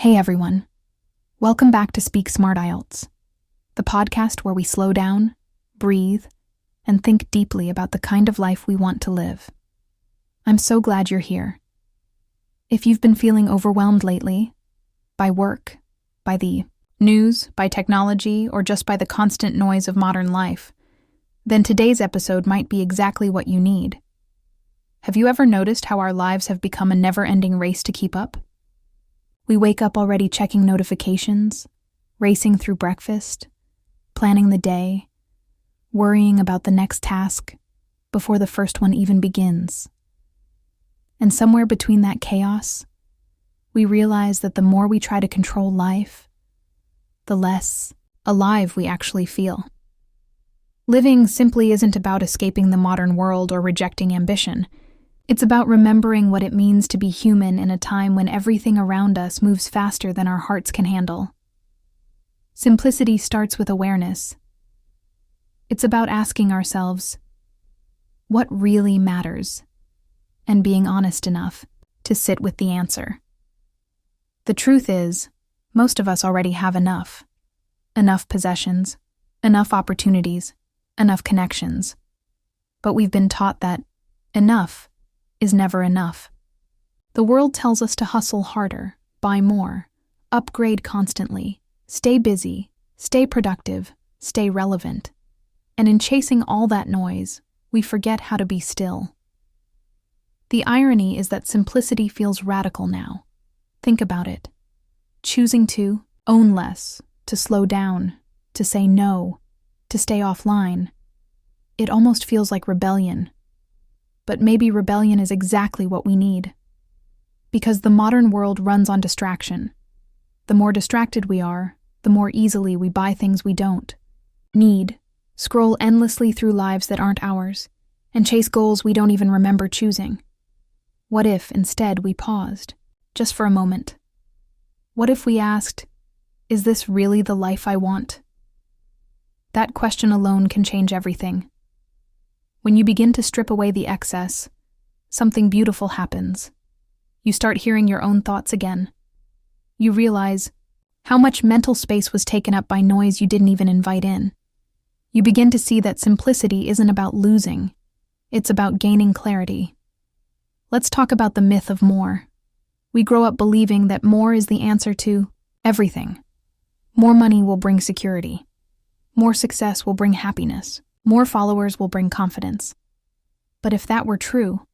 Hey everyone, welcome back to Speak Smart IELTS, the podcast where we slow down, breathe, and think deeply about the kind of life we want to live. I'm so glad you're here. If you've been feeling overwhelmed lately, by work, by the news, by technology, or just by the constant noise of modern life, then today's episode might be exactly what you need. Have you ever noticed how our lives have become a never-ending race to keep up? We wake up already checking notifications, racing through breakfast, planning the day, worrying about the next task before the first one even begins. And somewhere between that chaos, we realize that the more we try to control life, the less alive we actually feel. Living simply isn't about escaping the modern world or rejecting ambition. It's about remembering what it means to be human in a time when everything around us moves faster than our hearts can handle. Simplicity starts with awareness. It's about asking ourselves, what really matters? And being honest enough to sit with the answer. The truth is, most of us already have enough. Enough possessions, enough opportunities, enough connections. But we've been taught that enough is never enough. The world tells us to hustle harder, buy more, upgrade constantly, stay busy, stay productive, stay relevant. And in chasing all that noise, we forget how to be still. The irony is that simplicity feels radical now. Think about it. Choosing to own less, to slow down, to say no, to stay offline. It almost feels like rebellion. But maybe rebellion is exactly what we need. Because the modern world runs on distraction. The more distracted we are, the more easily we buy things we don't need, scroll endlessly through lives that aren't ours, and chase goals we don't even remember choosing. What if, instead, we paused, just for a moment? What if we asked, is this really the life I want? That question alone can change everything. When you begin to strip away the excess, something beautiful happens. You start hearing your own thoughts again. You realize how much mental space was taken up by noise you didn't even invite in. You begin to see that simplicity isn't about losing, it's about gaining clarity. Let's talk about the myth of more. We grow up believing that more is the answer to everything. More money will bring security. More success will bring happiness. More followers will bring confidence. But if that were true,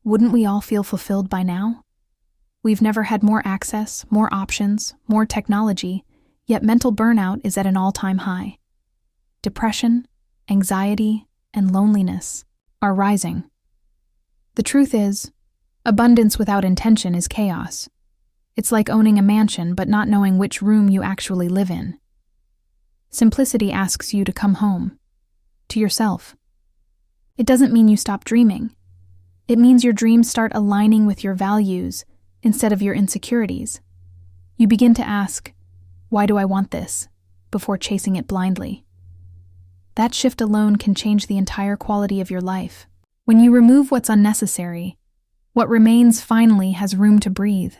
wouldn't we all feel fulfilled by now? We've never had more access, more options, more technology, yet mental burnout is at an all-time high. Depression, anxiety, and loneliness are rising. The truth is, abundance without intention is chaos. It's like owning a mansion but not knowing which room you actually live in. Simplicity asks you to come home. To yourself. It doesn't mean you stop dreaming. It means your dreams start aligning with your values instead of your insecurities. You begin to ask, why do I want this? Before chasing it blindly. That shift alone can change the entire quality of your life. When you remove what's unnecessary, what remains finally has room to breathe.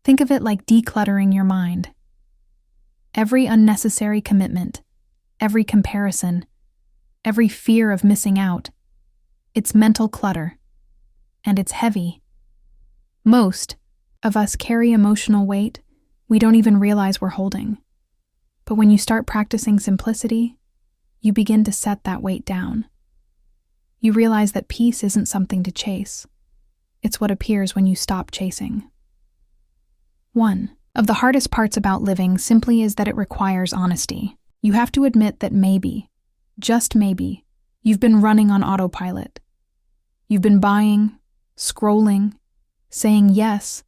Think of it like decluttering your mind. Every unnecessary commitment, every comparison, every fear of missing out, it's mental clutter, and it's heavy. Most of us carry emotional weight we don't even realize we're holding. But when you start practicing simplicity, you begin to set that weight down. You realize that peace isn't something to chase. It's what appears when you stop chasing. One of the hardest parts about living simply is that it requires honesty. You have to admit that maybe, just maybe, you've been running on autopilot. You've been buying, scrolling, saying yes,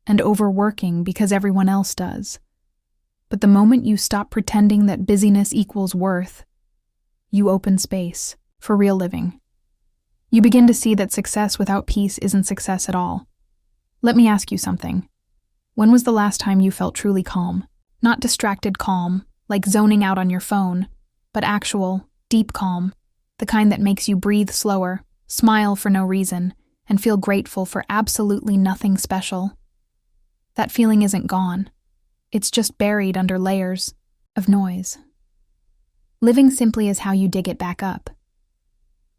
and overworking because everyone else does. But the moment you stop pretending that busyness equals worth, you open space for real living. You begin to see that success without peace isn't success at all. Let me ask you something. When was the last time you felt truly calm? Not distracted calm, like zoning out on your phone, but actual, deep calm, the kind that makes you breathe slower, smile for no reason, and feel grateful for absolutely nothing special. That feeling isn't gone. It's just buried under layers of noise. Living simply is how you dig it back up.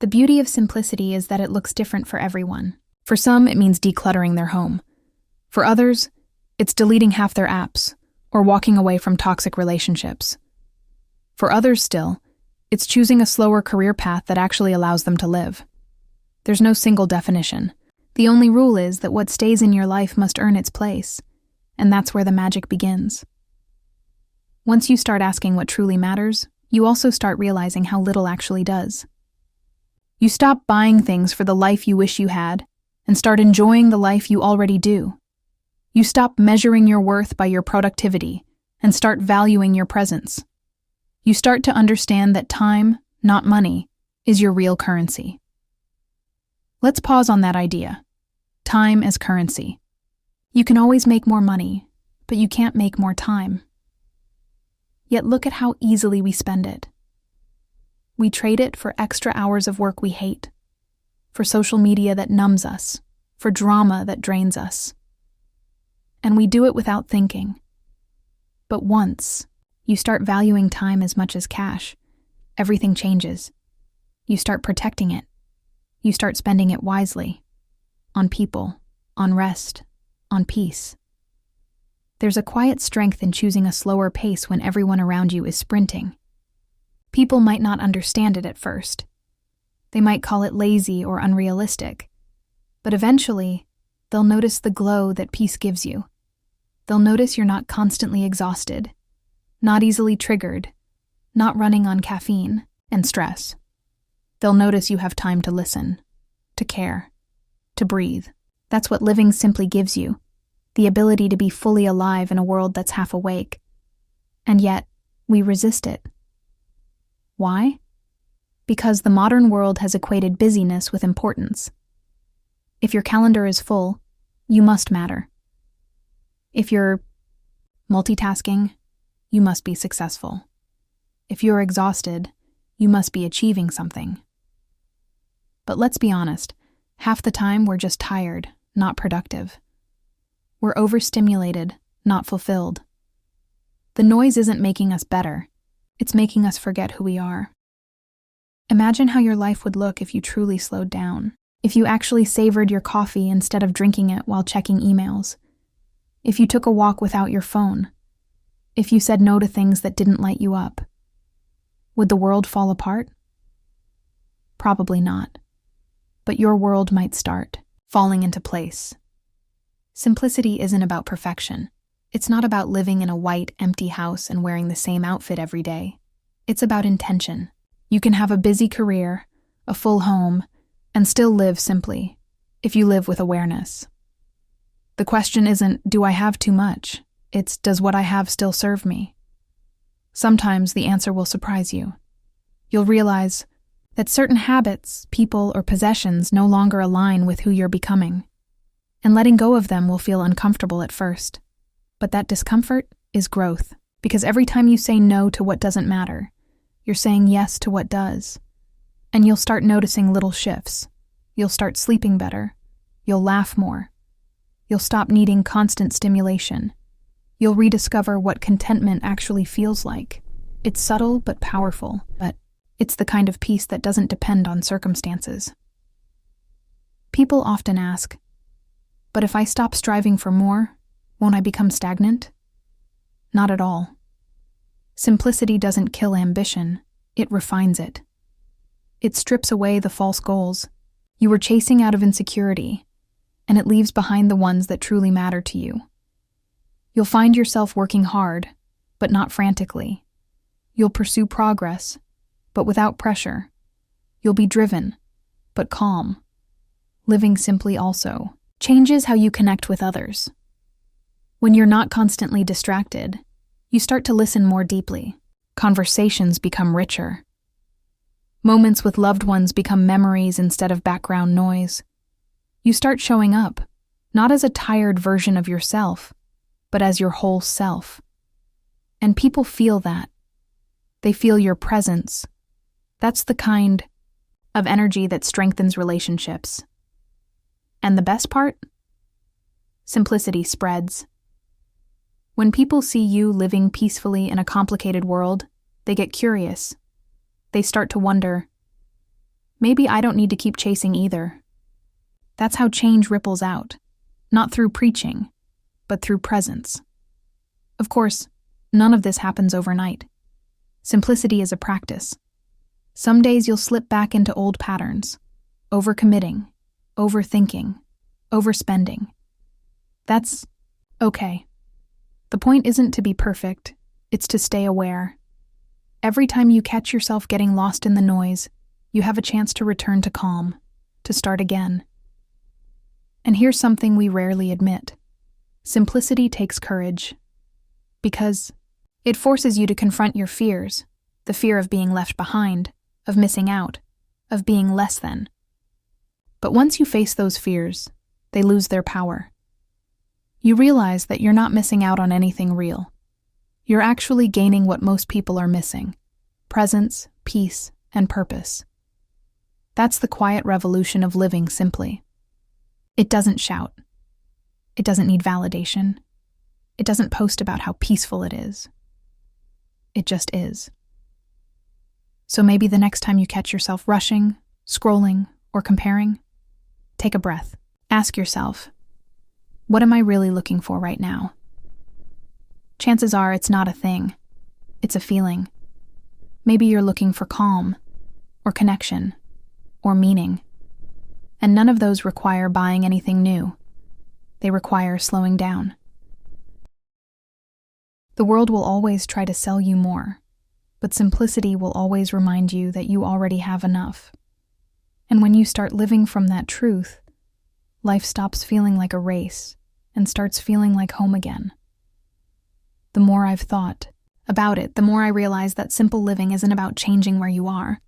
The beauty of simplicity is that it looks different for everyone. For some, it means decluttering their home. For others, it's deleting half their apps or walking away from toxic relationships. For others still, it's choosing a slower career path that actually allows them to live. There's no single definition. The only rule is that what stays in your life must earn its place, and that's where the magic begins. Once you start asking what truly matters, you also start realizing how little actually does. You stop buying things for the life you wish you had and start enjoying the life you already do. You stop measuring your worth by your productivity and start valuing your presence. You start to understand that time, not money, is your real currency. Let's pause on that idea. Time as currency. You can always make more money, but you can't make more time. Yet look at how easily we spend it. We trade it for extra hours of work we hate, for social media that numbs us, for drama that drains us. And we do it without thinking. But once you start valuing time as much as cash, everything changes. You start protecting it. You start spending it wisely. On people, on rest, on peace. There's a quiet strength in choosing a slower pace when everyone around you is sprinting. People might not understand it at first. They might call it lazy or unrealistic. But eventually, they'll notice the glow that peace gives you. They'll notice you're not constantly exhausted, not easily triggered, not running on caffeine and stress. They'll notice you have time to listen, to care, to breathe. That's what living simply gives you, the ability to be fully alive in a world that's half awake. And yet, we resist it. Why? Because the modern world has equated busyness with importance. If your calendar is full, you must matter. If you're multitasking, you must be successful. If you're exhausted, you must be achieving something. But let's be honest, half the time we're just tired, not productive. We're overstimulated, not fulfilled. The noise isn't making us better, it's making us forget who we are. Imagine how your life would look if you truly slowed down, if you actually savored your coffee instead of drinking it while checking emails, if you took a walk without your phone, if you said no to things that didn't light you up. Would the world fall apart? Probably not. But your world might start falling into place. Simplicity isn't about perfection. It's not about living in a white, empty house and wearing the same outfit every day. It's about intention. You can have a busy career, a full home, and still live simply, if you live with awareness. The question isn't, do I have too much? It's, does what I have still serve me? Sometimes the answer will surprise you. You'll realize that certain habits, people, or possessions no longer align with who you're becoming. And letting go of them will feel uncomfortable at first. But that discomfort is growth, because every time you say no to what doesn't matter, you're saying yes to what does. And you'll start noticing little shifts. You'll start sleeping better. You'll laugh more. You'll stop needing constant stimulation. You'll rediscover what contentment actually feels like. It's subtle but powerful, but it's the kind of peace that doesn't depend on circumstances. People often ask, but if I stop striving for more, won't I become stagnant? Not at all. Simplicity doesn't kill ambition, it refines it. It strips away the false goals you were chasing out of insecurity, and it leaves behind the ones that truly matter to you. You'll find yourself working hard, but not frantically. You'll pursue progress, but without pressure. You'll be driven, but calm. Living simply also changes how you connect with others. When you're not constantly distracted, you start to listen more deeply. Conversations become richer. Moments with loved ones become memories instead of background noise. You start showing up, not as a tired version of yourself, but as your whole self. And people feel that. They feel your presence. That's the kind of energy that strengthens relationships. And the best part? Simplicity spreads. When people see you living peacefully in a complicated world, they get curious. They start to wonder, maybe I don't need to keep chasing either. That's how change ripples out, not through preaching, but through presence. Of course, none of this happens overnight. Simplicity is a practice. Some days you'll slip back into old patterns, overcommitting, overthinking, overspending. That's okay. The point isn't to be perfect, it's to stay aware. Every time you catch yourself getting lost in the noise, you have a chance to return to calm, to start again. And here's something we rarely admit. Simplicity takes courage. Because it forces you to confront your fears, the fear of being left behind, of missing out, of being less than. But once you face those fears, they lose their power. You realize that you're not missing out on anything real. You're actually gaining what most people are missing: presence, peace, and purpose. That's the quiet revolution of living simply. It doesn't shout. It doesn't need validation. It doesn't post about how peaceful it is. It just is. So maybe the next time you catch yourself rushing, scrolling, or comparing, take a breath. Ask yourself, what am I really looking for right now? Chances are it's not a thing. It's a feeling. Maybe you're looking for calm, or connection, or meaning. And none of those require buying anything new. They require slowing down. The world will always try to sell you more, but simplicity will always remind you that you already have enough. And when you start living from that truth, life stops feeling like a race and starts feeling like home again. The more I've thought about it, the more I realize that simple living isn't about changing where you are.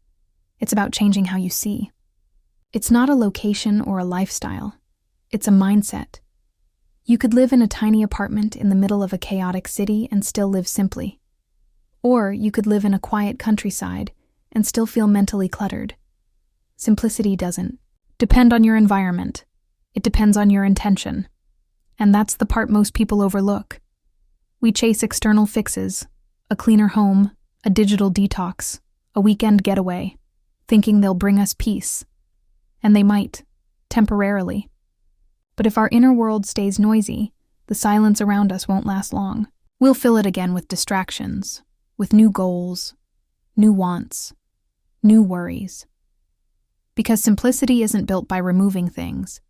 It's about changing how you see. It's not a location or a lifestyle. It's a mindset. You could live in a tiny apartment in the middle of a chaotic city and still live simply. Or you could live in a quiet countryside and still feel mentally cluttered. Simplicity doesn't depend on your environment. It depends on your intention. And that's the part most people overlook. We chase external fixes, a cleaner home, a digital detox, a weekend getaway, thinking they'll bring us peace. And they might, temporarily. But if our inner world stays noisy, the silence around us won't last long. We'll fill it again with distractions, with new goals, new wants, new worries. Because simplicity isn't built by removing things.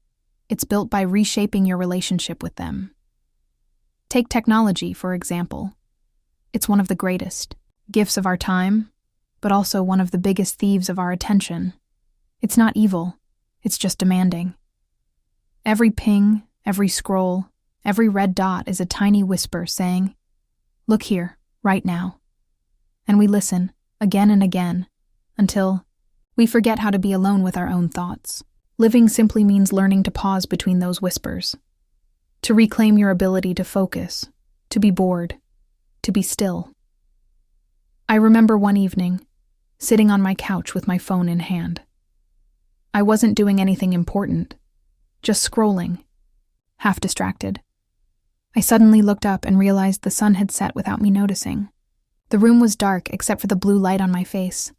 It's built by reshaping your relationship with them. Take technology, for example. It's one of the greatest gifts of our time, but also one of the biggest thieves of our attention. It's not evil, it's just demanding. Every ping, every scroll, every red dot is a tiny whisper saying, "Look here, right now." And we listen, again and again, until we forget how to be alone with our own thoughts. Living simply means learning to pause between those whispers, to reclaim your ability to focus, to be bored, to be still. I remember one evening, sitting on my couch with my phone in hand. I wasn't doing anything important, just scrolling, half distracted. I suddenly looked up and realized the sun had set without me noticing. The room was dark except for the blue light on my face.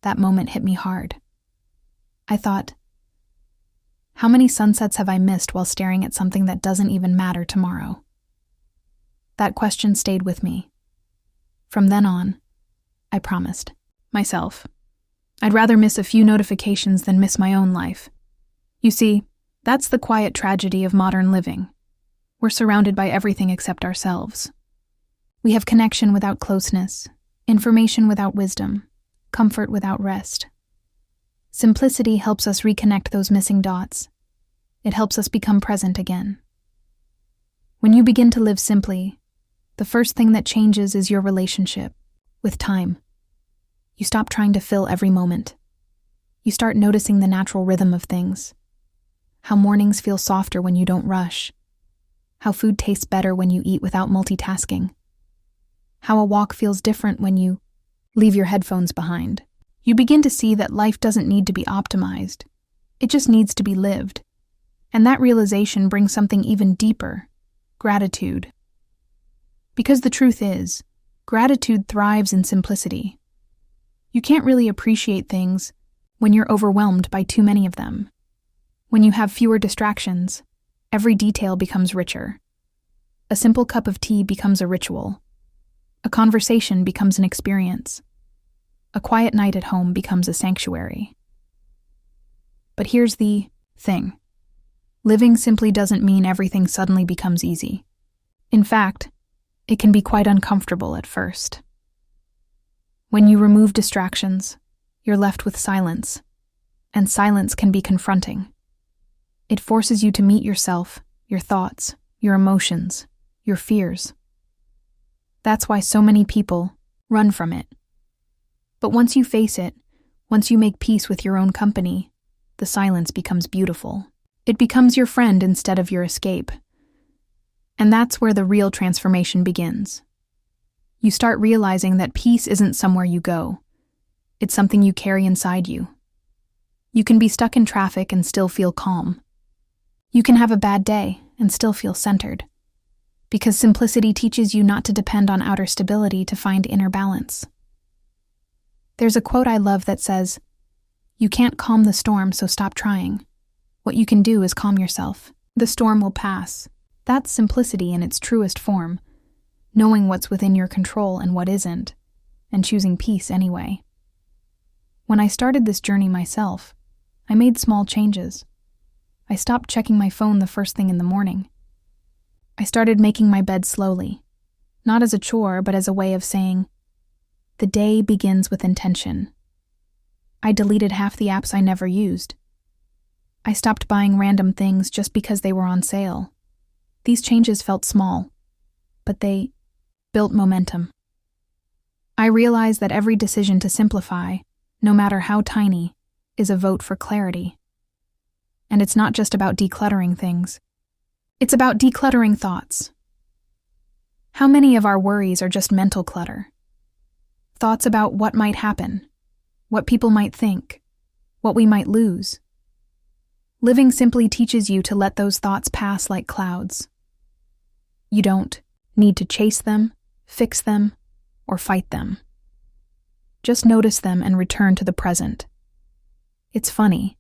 That moment hit me hard. I thought, how many sunsets have I missed while staring at something that doesn't even matter tomorrow? That question stayed with me. From then on, I promised myself I'd rather miss a few notifications than miss my own life. You see, that's the quiet tragedy of modern living. We're surrounded by everything except ourselves. We have connection without closeness, information without wisdom, comfort without rest. Simplicity helps us reconnect those missing dots. It helps us become present again. When you begin to live simply, the first thing that changes is your relationship with time. You stop trying to fill every moment. You start noticing the natural rhythm of things. How mornings feel softer when you don't rush. How food tastes better when you eat without multitasking. How a walk feels different when you leave your headphones behind. You begin to see that life doesn't need to be optimized. It just needs to be lived. And that realization brings something even deeper: gratitude. Because the truth is, gratitude thrives in simplicity. You can't really appreciate things when you're overwhelmed by too many of them. When you have fewer distractions, every detail becomes richer. A simple cup of tea becomes a ritual. A conversation becomes an experience. A quiet night at home becomes a sanctuary. But here's the thing. Living simply doesn't mean everything suddenly becomes easy. In fact, it can be quite uncomfortable at first. When you remove distractions, you're left with silence, and silence can be confronting. It forces you to meet yourself, your thoughts, your emotions, your fears. That's why so many people run from it. But once you face it, once you make peace with your own company, the silence becomes beautiful. It becomes your friend instead of your escape. And that's where the real transformation begins. You start realizing that peace isn't somewhere you go. It's something you carry inside you. You can be stuck in traffic and still feel calm. You can have a bad day and still feel centered. Because simplicity teaches you not to depend on outer stability to find inner balance. There's a quote I love that says, "You can't calm the storm, so stop trying. What you can do is calm yourself. The storm will pass." That's simplicity in its truest form, knowing what's within your control and what isn't, and choosing peace anyway. When I started this journey myself, I made small changes. I stopped checking my phone the first thing in the morning. I started making my bed slowly, not as a chore, but as a way of saying, the day begins with intention. I deleted half the apps I never used. I stopped buying random things just because they were on sale. These changes felt small, but they built momentum. I realized that every decision to simplify, no matter how tiny, is a vote for clarity. And it's not just about decluttering things. It's about decluttering thoughts. How many of our worries are just mental clutter? Thoughts about what might happen, what people might think, what we might lose. Living simply teaches you to let those thoughts pass like clouds. You don't need to chase them, fix them, or fight them. Just notice them and return to the present. It's funny.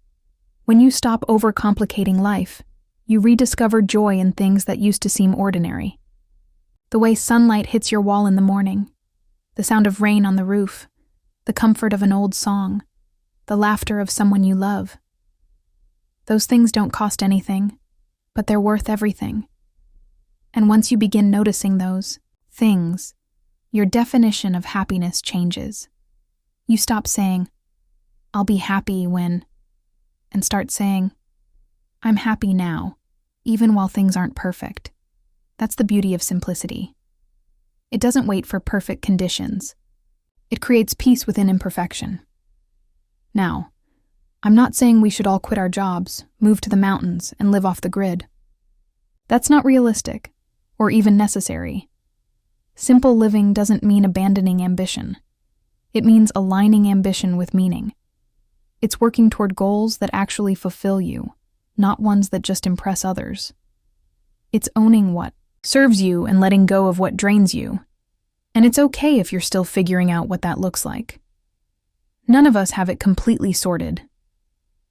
When you stop overcomplicating life, you rediscover joy in things that used to seem ordinary. The way sunlight hits your wall in the morning, the sound of rain on the roof, the comfort of an old song, the laughter of someone you love. Those things don't cost anything, but they're worth everything. And once you begin noticing those things, your definition of happiness changes. You stop saying, "I'll be happy when," and start saying, "I'm happy now, even while things aren't perfect." That's the beauty of simplicity. It doesn't wait for perfect conditions. It creates peace within imperfection. Now, I'm not saying we should all quit our jobs, move to the mountains, and live off the grid. That's not realistic, or even necessary. Simple living doesn't mean abandoning ambition. It means aligning ambition with meaning. It's working toward goals that actually fulfill you, not ones that just impress others. It's owning what serves you and letting go of what drains you. And it's okay if you're still figuring out what that looks like. None of us have it completely sorted.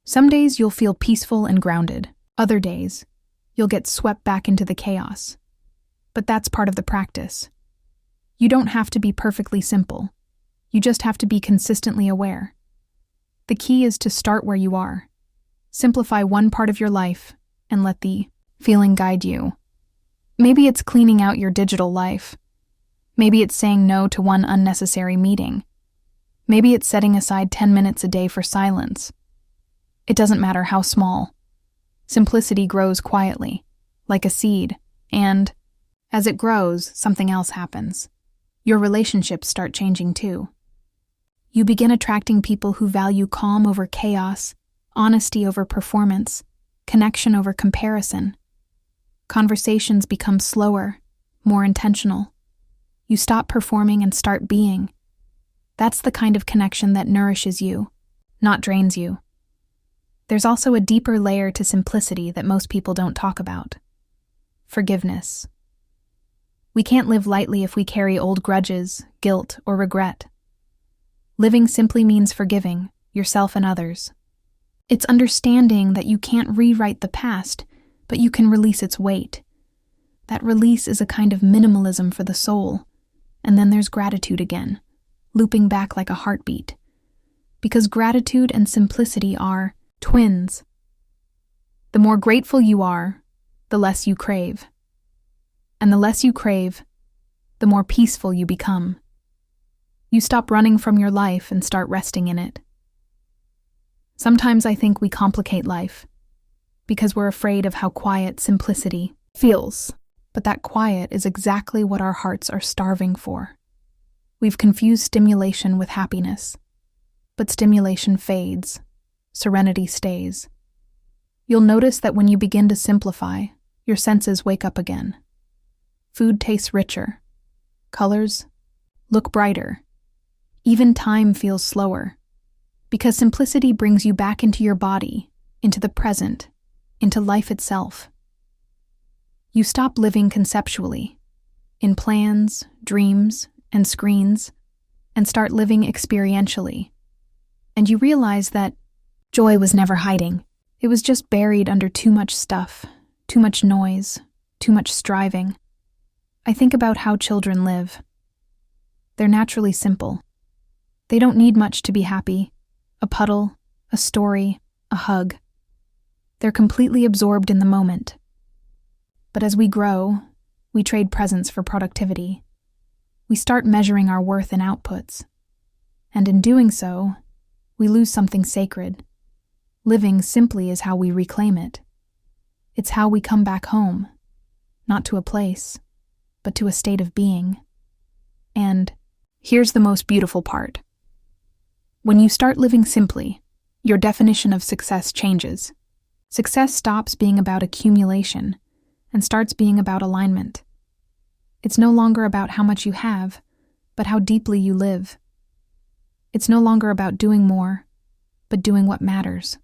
Some days you'll feel peaceful and grounded. Other days, you'll get swept back into the chaos. But that's part of the practice. You don't have to be perfectly simple. You just have to be consistently aware. The key is to start where you are. Simplify one part of your life and let the feeling guide you. Maybe it's cleaning out your digital life. Maybe it's saying no to one unnecessary meeting. Maybe it's setting aside 10 minutes a day for silence. It doesn't matter how small. Simplicity grows quietly, like a seed, and as it grows, something else happens. Your relationships start changing too. You begin attracting people who value calm over chaos, honesty over performance, connection over comparison. Conversations become slower, more intentional. You stop performing and start being. That's the kind of connection that nourishes you, not drains you. There's also a deeper layer to simplicity that most people don't talk about. Forgiveness. We can't live lightly if we carry old grudges, guilt, or regret. Living simply means forgiving yourself and others. It's understanding that you can't rewrite the past, but you can release its weight. That release is a kind of minimalism for the soul. And then there's gratitude again, looping back like a heartbeat. Because gratitude and simplicity are twins. The more grateful you are, the less you crave. And the less you crave, the more peaceful you become. You stop running from your life and start resting in it. Sometimes I think we complicate life because we're afraid of how quiet simplicity feels. But that quiet is exactly what our hearts are starving for. We've confused stimulation with happiness. But stimulation fades. Serenity stays. You'll notice that when you begin to simplify, your senses wake up again. Food tastes richer. Colors look brighter. Even time feels slower. Because simplicity brings you back into your body, into the present, into life itself. You stop living conceptually, in plans, dreams, and screens, and start living experientially. And you realize that joy was never hiding. It was just buried under too much stuff, too much noise, too much striving. I think about how children live. They're naturally simple. They don't need much to be happy. A puddle, a story, a hug. They're completely absorbed in the moment. But as we grow, we trade presence for productivity. We start measuring our worth in outputs. And in doing so, we lose something sacred. Living simply is how we reclaim it. It's how we come back home, not to a place, but to a state of being. And here's the most beautiful part. When you start living simply, your definition of success changes. Success stops being about accumulation and starts being about alignment. It's no longer about how much you have, but how deeply you live. It's no longer about doing more, but doing what matters.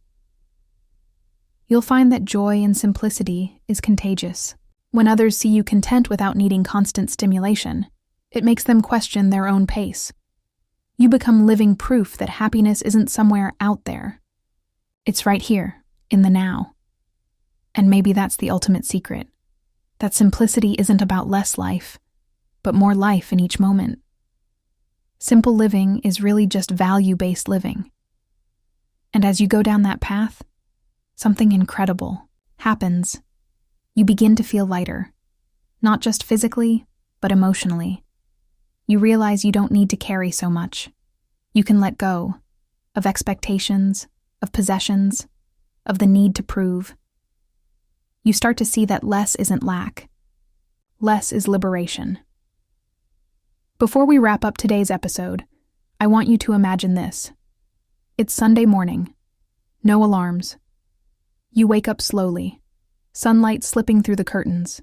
You'll find that joy and simplicity is contagious. When others see you content without needing constant stimulation, it makes them question their own pace. You become living proof that happiness isn't somewhere out there. It's right here, in the now. And maybe that's the ultimate secret. That simplicity isn't about less life, but more life in each moment. Simple living is really just value-based living. And as you go down that path, something incredible happens. You begin to feel lighter, not just physically, but emotionally. You realize you don't need to carry so much. You can let go of expectations, of possessions, of the need to prove. You start to see that less isn't lack. Less is liberation. Before we wrap up today's episode, I want you to imagine this. It's Sunday morning. No alarms. You wake up slowly, sunlight slipping through the curtains.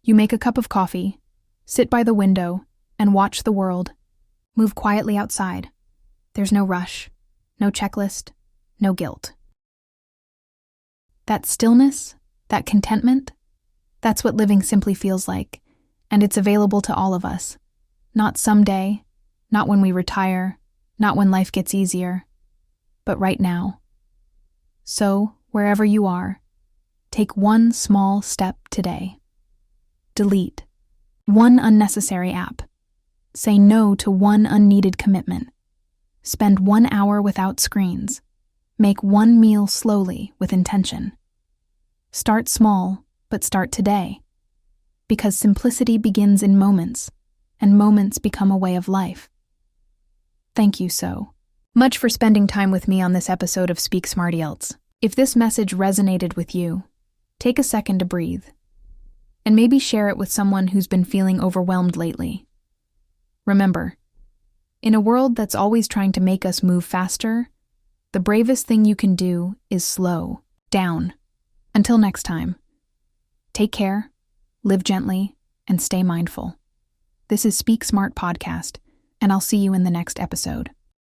You make a cup of coffee, sit by the window, and watch the world. Move quietly outside. There's no rush, no checklist, no guilt. That stillness, that contentment, that's what living simply feels like, and it's available to all of us. Not someday, not when we retire, not when life gets easier, but right now. So, wherever you are, take one small step today. Delete one unnecessary app. Say no to one unneeded commitment. Spend 1 hour without screens. Make one meal slowly with intention. Start small, but start today. Because simplicity begins in moments, and moments become a way of life. Thank you so much for spending time with me on this episode of Speak Smart IELTS. If this message resonated with you, take a second to breathe. And maybe share it with someone who's been feeling overwhelmed lately. Remember, in a world that's always trying to make us move faster, the bravest thing you can do is slow down. Until next time, take care, live gently, and stay mindful. This is Speak Smart Podcast, and I'll see you in the next episode.